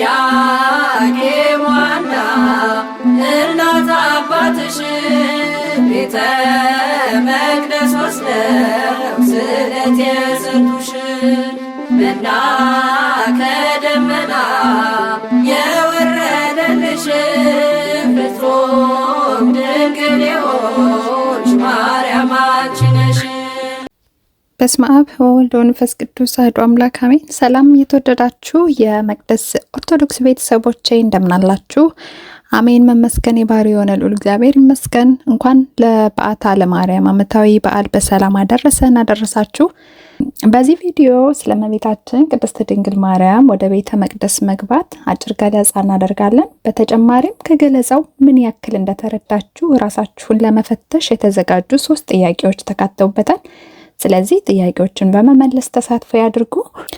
ኢያቄም ሐና እናት አባትሽ ቤተ መቅደስ ወስደው ስዕለት የሰጡሽ መና ከደመና የወረደልሽ ፍጹም ድንግል የሆንሽ ማርያም አንቺ ነሽ። በስመ አብ ወወልድ ወመንፈስ ቅዱስ አሐዱ አምላክ አሜን። ሰላም የተወደዳችሁ የመቅደስ ኦርቶዶክስ ቤተሰቦቼ እንደምናላችሁ? አሜን። መመስገን የባህሪ የሆነ ልዑል እግዚአብሔር ይመስገን። እንኳን ለበዓታ ለማርያም ዓመታዊ በዓል በሰላም አደረሰን አደረሳችሁ። በዚህ ቪዲዮ ስለ እመቤታችን ቅድስት ድንግል ማርያም ወደ ቤተ መቅደስ መግባት አጭር ገለጻ እናደርጋለን። በተጨማሪም ከገለጻው ምን ያክል እንደተረዳችሁ ራሳችሁን ለመፈተሽ የተዘጋጁ 3 ጥያቄዎች ተካተውበታል። ስለዚህ ጥያቄዎችን በመመለስ ተሳትፎ ያድርጉ።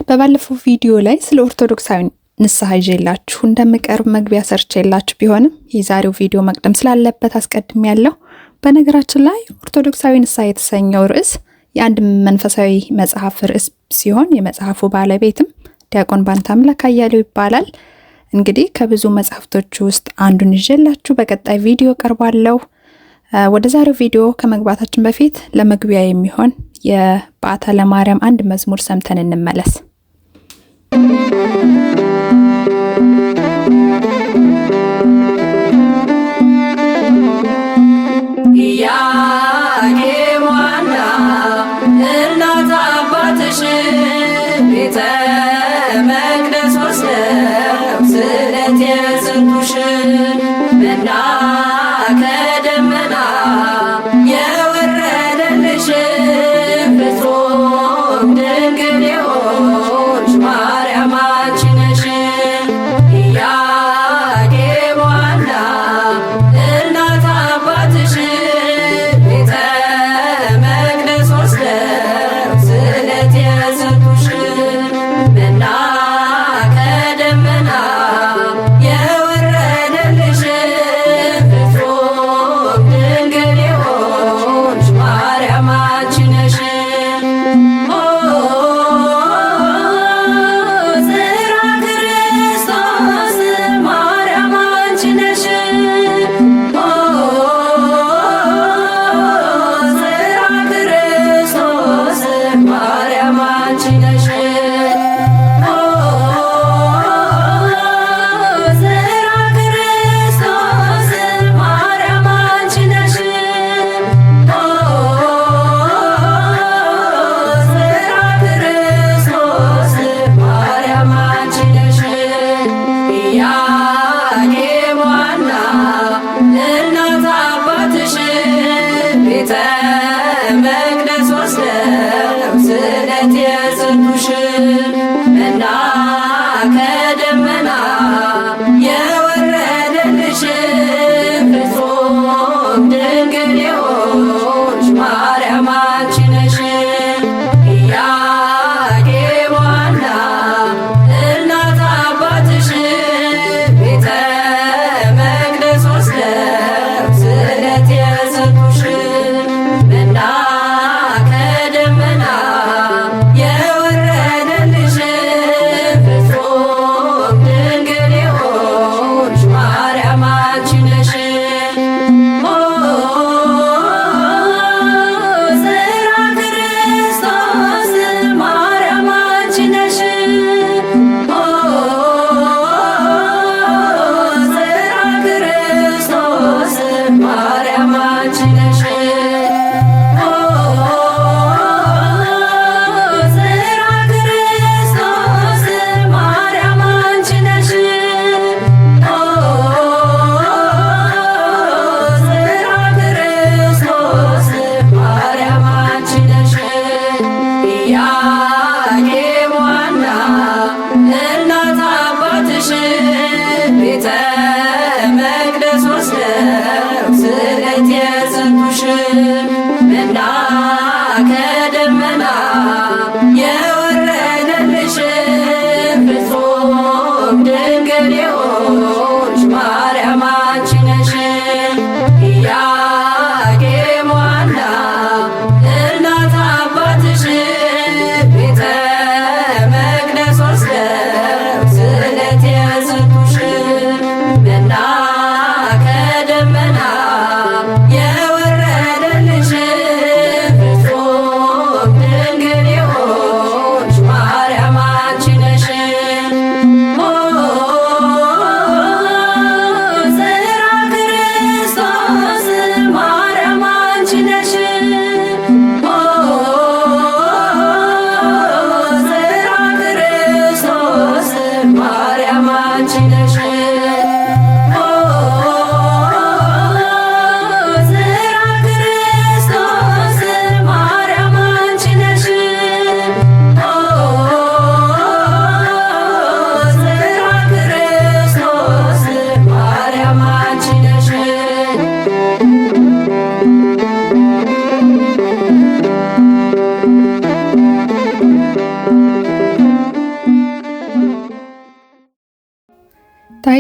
በባለፈው ቪዲዮ ላይ ስለ ኦርቶዶክሳዊ ንስሐ ይዤላችሁ እንደምቀርብ መግቢያ ሰርቼላችሁ ቢሆንም የዛሬው ቪዲዮ መቅደም ስላለበት አስቀድም ያለው። በነገራችን ላይ ኦርቶዶክሳዊ ንስሐ የተሰኘው ርዕስ የአንድ መንፈሳዊ መጽሐፍ ርዕስ ሲሆን የመጽሐፉ ባለቤትም ዲያቆን ባንታምላክ አያሌው ይባላል። እንግዲህ ከብዙ መጽሐፍቶች ውስጥ አንዱን ይዤላችሁ በቀጣይ ቪዲዮ ቀርባለሁ። ወደ ዛሬው ቪዲዮ ከመግባታችን በፊት ለመግቢያ የሚሆን የበዓታ ለማርያም አንድ መዝሙር ሰምተን እንመለስ። ኢያቄም ሐና እናት አባትሽ ቤተ መቅደስ ወስደው ስዕለት የሰጡሽ መና ከደመና የወረደልሽ ፍጹም ድንግል የሆንሽ ማርያም አንቺ ነሽ። ኢያቄም ሐና እናት አባትሽ ቤተ መቅደስ ወስደው ስዕለት የሰጡሽ መና ከደመና የወረደልሽ ፍጹም ድንግል የሆንሽ ማርያም አንቺ ነሽ። ጽርሐ ክርስቶስ ማርያም አንቺ ነሽ። ጽርሐ ክርስቶስ ማርያም አንቺ ነሽ። ጽርሐ ክርስቶስ ማርያም አንቺ ነሽ። ጽርሐ ክርስቶስ ማርያም አንቺ ነሽ። ኢያቄም ሐና እናት አባትሽ ቤተ መቅደስ ወስደው ስዕለት የሰጡሽ መና ከደመና የወረደልሽ ፍጹም ድንግል የሆንሽ ማርያም አንቺ ነሽ። ኢያቄም ሐና እናት አባትሽ ቤተ መቅደስ ወስደው ስዕለት የሰጡሽ መና ከደመና የወረደልሽ ፍጹም ድንግል የሆንሽ ማርያም አንቺ ነሽ። ጽርሐ ክርስቶስ ማርያም አንቺ ነሽ። ጽርሐ ክርስቶስ ማርያም አንቺ ነሽ።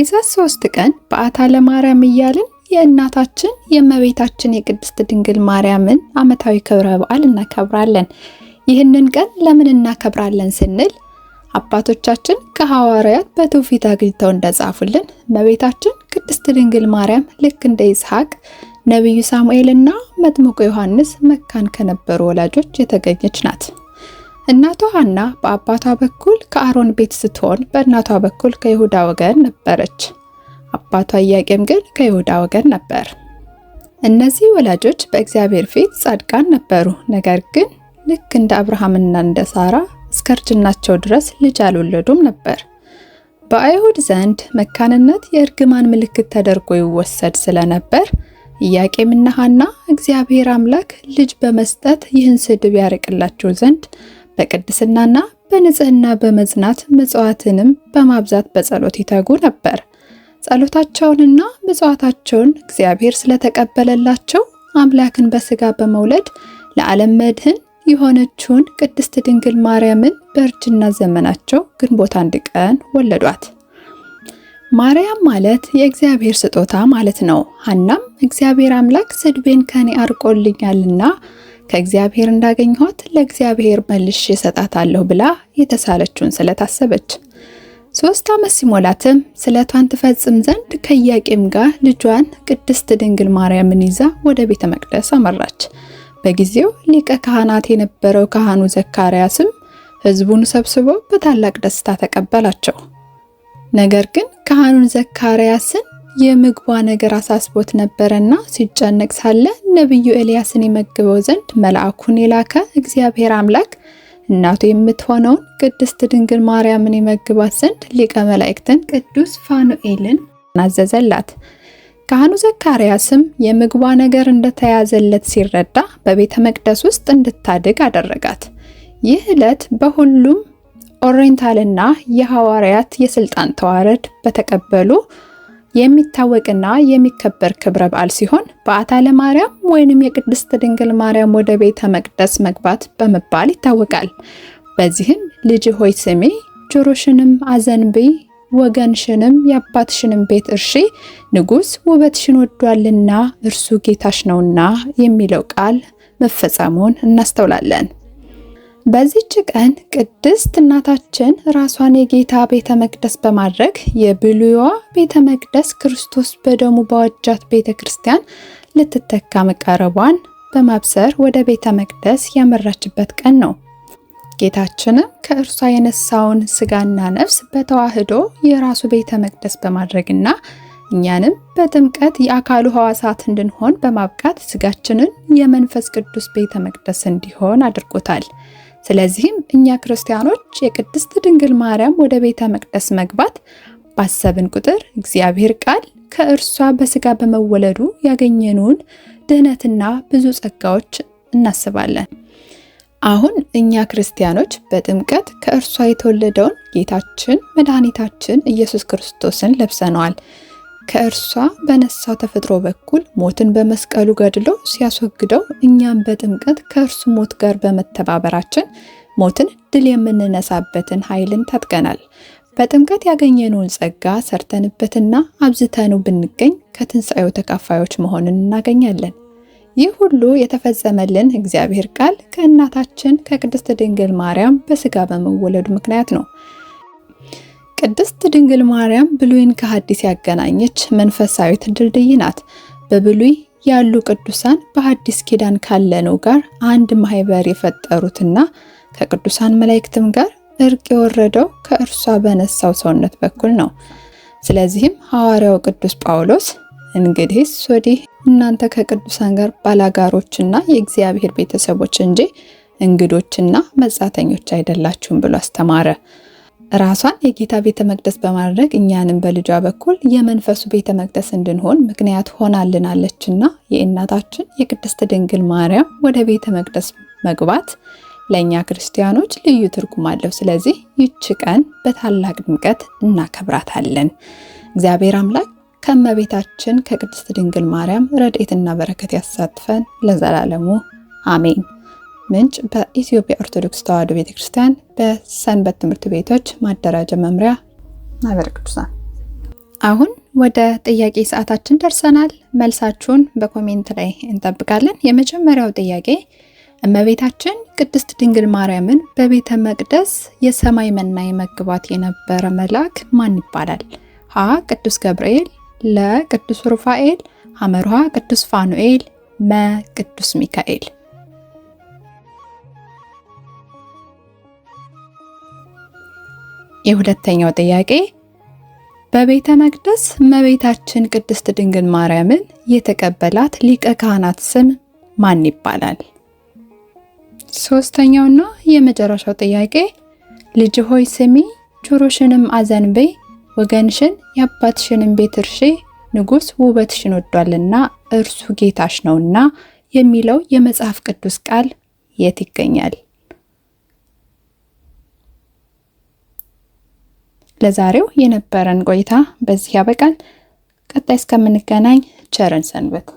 ታኅሳስ 3 ቀን በዓታ ለማርያም እያልን የእናታችን የእመቤታችን የቅድስት ድንግል ማርያምን ዓመታዊ ክብረ በዓል እናከብራለን። ይህንን ቀን ለምን እናከብራለን ስንል አባቶቻችን ከሐዋርያት በትውፊት አግኝተው እንደጻፉልን እመቤታችን ቅድስት ድንግል ማርያም ልክ እንደ ይስሐቅ ነቢዩ ሳሙኤልና መጥምቁ ዮሐንስ መካን ከነበሩ ወላጆች የተገኘች ናት። እናቷ ሐና በአባቷ በኩል ከአሮን ቤት ስትሆን በእናቷ በኩል ከይሁዳ ወገን ነበረች። አባቷ ኢያቄም ግን ከይሁዳ ወገን ነበር። እነዚህ ወላጆች በእግዚአብሔር ፊት ጻድቃን ነበሩ። ነገር ግን ልክ እንደ አብርሃምና እንደ ሳራ እስከ እርጅናቸው ድረስ ልጅ አልወለዱም ነበር። በአይሁድ ዘንድ መካንነት የእርግማን ምልክት ተደርጎ ይወሰድ ስለነበር ኢያቄምና ሐና እግዚአብሔር አምላክ ልጅ በመስጠት ይህን ስድብ ያርቅላቸው ዘንድ በቅድስናና በንጽህና በመጽናት ምጽዋትንም በማብዛት በጸሎት ይተጉ ነበር። ጸሎታቸውንና ምጽዋታቸውን እግዚአብሔር ስለተቀበለላቸው አምላክን በስጋ በመውለድ ለዓለም መድህን የሆነችውን ቅድስት ድንግል ማርያምን በእርጅና ዘመናቸው ግንቦት 1 ቀን ወለዷት። ማርያም ማለት የእግዚአብሔር ስጦታ ማለት ነው። ሐናም እግዚአብሔር አምላክ ስድቤን ከኔ አርቆልኛልና ከእግዚአብሔር እንዳገኘኋት ለእግዚአብሔር መልሼ እሰጣታለሁ ብላ የተሳለችውን ስለታሰበች 3 ዓመት ሲሞላትም ስለቷን ትፈጽም ዘንድ ከኢያቄም ጋር ልጇን ቅድስት ድንግል ማርያምን ይዛ ወደ ቤተ መቅደስ አመራች። በጊዜው ሊቀ ካህናት የነበረው ካህኑ ዘካርያስም ሕዝቡን ሰብስቦ በታላቅ ደስታ ተቀበላቸው። ነገር ግን ካህኑን ዘካርያስን የምግቧ ነገር አሳስቦት ነበርና ሲጨነቅ ሳለ ነብዩ ኤልያስን ይመግበው ዘንድ መልአኩን የላከ እግዚአብሔር አምላክ እናቱ የምትሆነውን ቅድስት ድንግል ማርያምን ይመግባት ዘንድ ሊቀ መላእክትን ቅዱስ ፋኑኤልን አዘዘላት። ካህኑ ዘካርያስም የምግቧ ነገር እንደተያዘለት ሲረዳ በቤተ መቅደስ ውስጥ እንድታድግ አደረጋት። ይህ ዕለት በሁሉም ኦሪየንታልና የሐዋርያት የስልጣን ተዋረድ በተቀበሉ የሚታወቅና የሚከበር ክብረ በዓል ሲሆን በዓታ ለማርያም ወይንም የቅድስት ድንግል ማርያም ወደ ቤተ መቅደስ መግባት በመባል ይታወቃል። በዚህም ልጅ ሆይ ስሚ፣ ጆሮሽንም አዘንብይ፣ ወገንሽንም የአባትሽንም ቤት እርሺ፣ ንጉሥ ውበትሽን ወዷልና እርሱ ጌታሽ ነውና የሚለው ቃል መፈጸሙን እናስተውላለን። በዚህች ቀን ቅድስት እናታችን ራሷን የጌታ ቤተ መቅደስ በማድረግ የብሉይዋ ቤተ መቅደስ ክርስቶስ በደሙ በዋጃት ቤተ ክርስቲያን ልትተካ መቃረቧን በማብሰር ወደ ቤተ መቅደስ ያመራችበት ቀን ነው። ጌታችንም ከእርሷ የነሳውን ስጋና ነፍስ በተዋህዶ የራሱ ቤተ መቅደስ በማድረግና እኛንም በጥምቀት የአካሉ ሕዋሳት እንድንሆን በማብቃት ስጋችንን የመንፈስ ቅዱስ ቤተ መቅደስ እንዲሆን አድርጎታል። ስለዚህም እኛ ክርስቲያኖች የቅድስት ድንግል ማርያም ወደ ቤተ መቅደስ መግባት ባሰብን ቁጥር እግዚአብሔር ቃል ከእርሷ በስጋ በመወለዱ ያገኘነውን ድህነትና ብዙ ጸጋዎች እናስባለን። አሁን እኛ ክርስቲያኖች በጥምቀት ከእርሷ የተወለደውን ጌታችን መድኃኒታችን ኢየሱስ ክርስቶስን ለብሰነዋል። ከእርሷ በነሳው ተፈጥሮ በኩል ሞትን በመስቀሉ ገድሎ ሲያስወግደው እኛም በጥምቀት ከእርሱ ሞት ጋር በመተባበራችን ሞትን ድል የምንነሳበትን ኃይልን ታጥቀናል። በጥምቀት ያገኘነውን ጸጋ ሰርተንበትና አብዝተኑ ብንገኝ ከትንሣኤው ተካፋዮች መሆንን እናገኛለን። ይህ ሁሉ የተፈጸመልን እግዚአብሔር ቃል ከእናታችን ከቅድስት ድንግል ማርያም በስጋ በመወለዱ ምክንያት ነው። ቅድስት ድንግል ማርያም ብሉይን ከሐዲስ ያገናኘች መንፈሳዊት ድልድይ ናት። በብሉይ ያሉ ቅዱሳን በሐዲስ ኪዳን ካለነው ጋር አንድ ማህበር የፈጠሩትና ከቅዱሳን መላእክትም ጋር እርቅ የወረደው ከእርሷ በነሳው ሰውነት በኩል ነው። ስለዚህም ሐዋርያው ቅዱስ ጳውሎስ እንግዲህስ ወዲህ እናንተ ከቅዱሳን ጋር ባላጋሮችና የእግዚአብሔር ቤተሰቦች እንጂ እንግዶችና መጻተኞች አይደላችሁም ብሎ አስተማረ። ራሷን የጌታ ቤተ መቅደስ በማድረግ እኛንም በልጇ በኩል የመንፈሱ ቤተ መቅደስ እንድንሆን ምክንያት ሆናልናለችና የእናታችን የቅድስት ድንግል ማርያም ወደ ቤተ መቅደስ መግባት ለእኛ ክርስቲያኖች ልዩ ትርጉም አለው። ስለዚህ ይህች ቀን በታላቅ ድምቀት እናከብራታለን። እግዚአብሔር አምላክ ከእመቤታችን ከቅድስት ድንግል ማርያም ረድኤትና በረከት ያሳትፈን ለዘላለሙ አሜን። ምንጭ በኢትዮጵያ ኦርቶዶክስ ተዋሕዶ ቤተክርስቲያን በሰንበት ትምህርት ቤቶች ማደራጃ መምሪያ ማህበረ ቅዱሳን አሁን ወደ ጥያቄ ሰዓታችን ደርሰናል። መልሳችሁን በኮሜንት ላይ እንጠብቃለን። የመጀመሪያው ጥያቄ እመቤታችን ቅድስት ድንግል ማርያምን በቤተ መቅደስ የሰማይ መና ይመግባት የነበረ መልአክ ማን ይባላል? ሀ ቅዱስ ገብርኤል፣ ለ ቅዱስ ሩፋኤል፣ ሐመርሃ ቅዱስ ፋኑኤል፣ መ ቅዱስ ሚካኤል። የሁለተኛው ጥያቄ በቤተ መቅደስ እመቤታችን ቅድስት ድንግል ማርያምን የተቀበላት ሊቀ ካህናት ስም ማን ይባላል? ሶስተኛውና የመጨረሻው ጥያቄ ልጅ ሆይ ስሚ፣ ጆሮሽንም አዘንቤ፣ ወገንሽን የአባትሽንም ቤት እርሺ፣ ንጉሥ ውበትሽን ወዷልና እርሱ ጌታሽ ነውና የሚለው የመጽሐፍ ቅዱስ ቃል የት ይገኛል? ለዛሬው የነበረን ቆይታ በዚህ ያበቃል። ቀጣይ እስከምንገናኝ ቸርን ሰንበት።